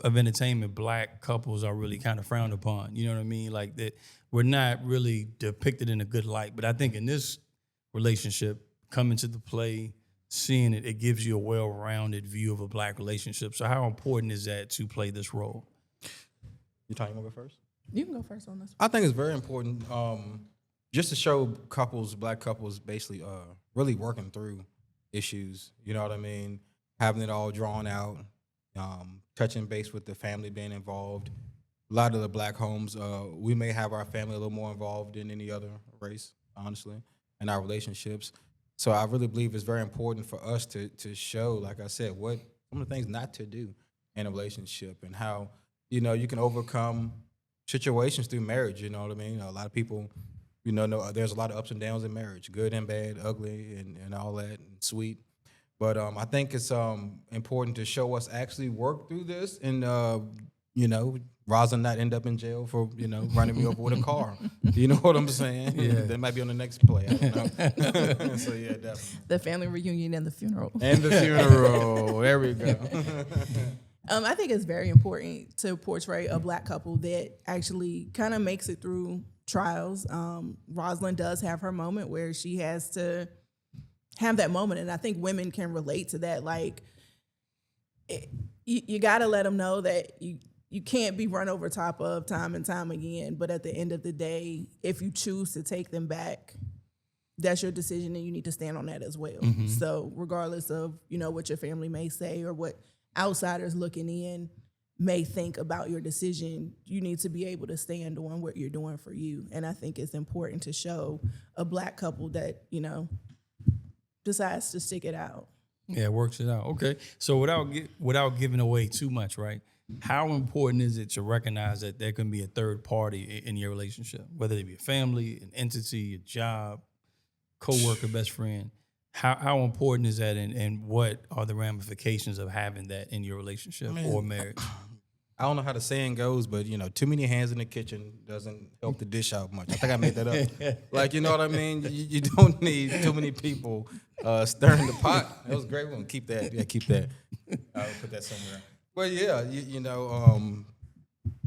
of entertainment, black couples are really kind of frowned upon. You know what I mean? Like that we're not really depicted in a good light. But I think in this relationship, coming to the play, seeing it, it gives you a well-rounded view of a black relationship. So how important is that to play this role? You talking about go first? You can go first on this one. I think it's very important just to show black couples, basically really working through issues. You know what I mean? Having it all drawn out, touching base with the family being involved. A lot of the black homes, we may have our family a little more involved than any other race, honestly, in our relationships. So I really believe it's very important for us to show, like I said, what some of the things not to do in a relationship and how, you know, you can overcome situations through marriage. You know what I mean? A lot of people, you know there's a lot of ups and downs in marriage, good and bad, ugly and all that, and sweet. But I think it's important to show us actually work through this and, you know, Rosa not end up in jail for, you know, running me over with a car. You know what I'm saying? Yeah. That might be on the next play. I don't know. So, yeah, definitely. The family reunion and the funeral. And the funeral. There we go. I think it's very important to portray a black couple that actually kind of makes it through trials. Rosalind does have her moment where she has to have that moment, and I think women can relate to that. Like, you got to let them know that you can't be run over top of time and time again, but at the end of the day, if you choose to take them back, that's your decision, and you need to stand on that as well. Mm-hmm. So regardless of, you know, what your family may say or what outsiders looking in may think about your decision, you need to be able to stand on what you're doing for you. And I think it's important to show a black couple that, you know, decides to stick it out. Yeah, works it out. Okay. So without giving away too much, right? How important is it to recognize that there can be a third party in your relationship, whether it be a family, an entity, a job, coworker, best friend? How important is that, and what are the ramifications of having that in your relationship or marriage? I don't know how the saying goes, but, you know, too many hands in the kitchen doesn't help the dish out much. I think I made that up. Like, you know what I mean? You don't need too many people stirring the pot. That was a great one. Keep that. Yeah, keep that. I'll put that somewhere. But, yeah, you know,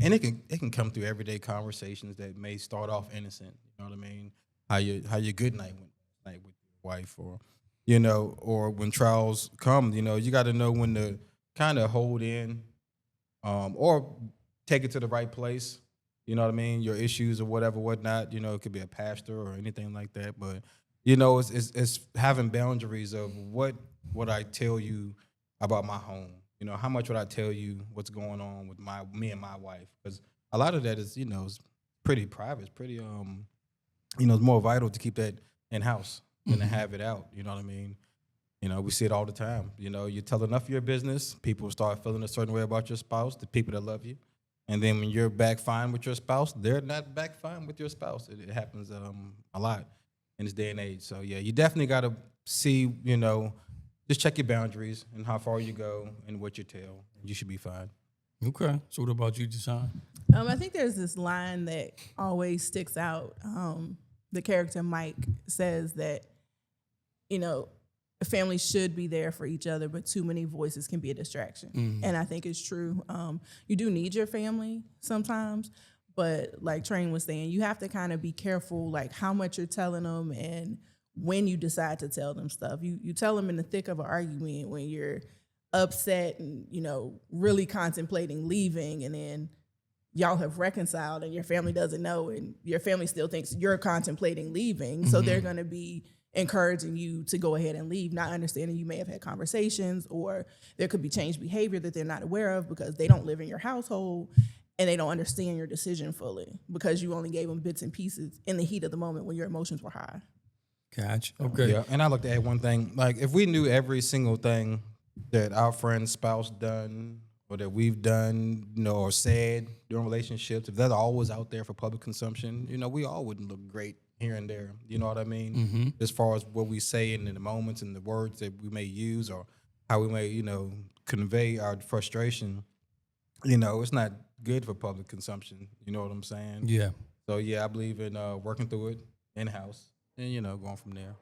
and it can come through everyday conversations that may start off innocent. You know what I mean? How your good night went with your wife, or, you know, or when trials come, you know, you got to know when to kind of hold in. Or take it to the right place, you know what I mean? Your issues or whatnot. You know, it could be a pastor or anything like that. But, you know, it's having boundaries of what would I tell you about my home? You know, how much would I tell you what's going on with me and my wife? Because a lot of that is, you know, it's pretty private. It's pretty, you know, it's more vital to keep that in house than to have it out. You know what I mean? You know, we see it all the time. You know, you tell enough of your business, people start feeling a certain way about your spouse, the people that love you. And then when you're back fine with your spouse, they're not back fine with your spouse. It happens a lot in this day and age. So, yeah, you definitely got to see, you know, just check your boundaries and how far you go and what you tell. You should be fine. Okay. So what about you, JaTaen? I think there's this line that always sticks out. The character Mike says that, you know, family should be there for each other, but too many voices can be a distraction. Mm-hmm. And I think it's true. You do need your family sometimes, but like Train was saying, you have to kind of be careful, like how much you're telling them and when you decide to tell them stuff. You tell them in the thick of an argument when you're upset and, you know, really contemplating leaving, and then y'all have reconciled and your family doesn't know, and your family still thinks you're contemplating leaving. Mm-hmm. So they're going to be encouraging you to go ahead and leave, not understanding you may have had conversations, or there could be changed behavior that they're not aware of because they don't live in your household and they don't understand your decision fully because you only gave them bits and pieces in the heat of the moment when your emotions were high. Gotcha. Okay. Yeah, and I'd like to add one thing. Like, if we knew every single thing that our friend's spouse done or that we've done, you know, or said during relationships, if that's always out there for public consumption, you know, we all wouldn't look great here and there, you know what I mean? Mm-hmm. As far as what we say in the moments and the words that we may use or how we may, you know, convey our frustration, you know, it's not good for public consumption. You know what I'm saying? Yeah. So, yeah, I believe in working through it in-house and, you know, going from there.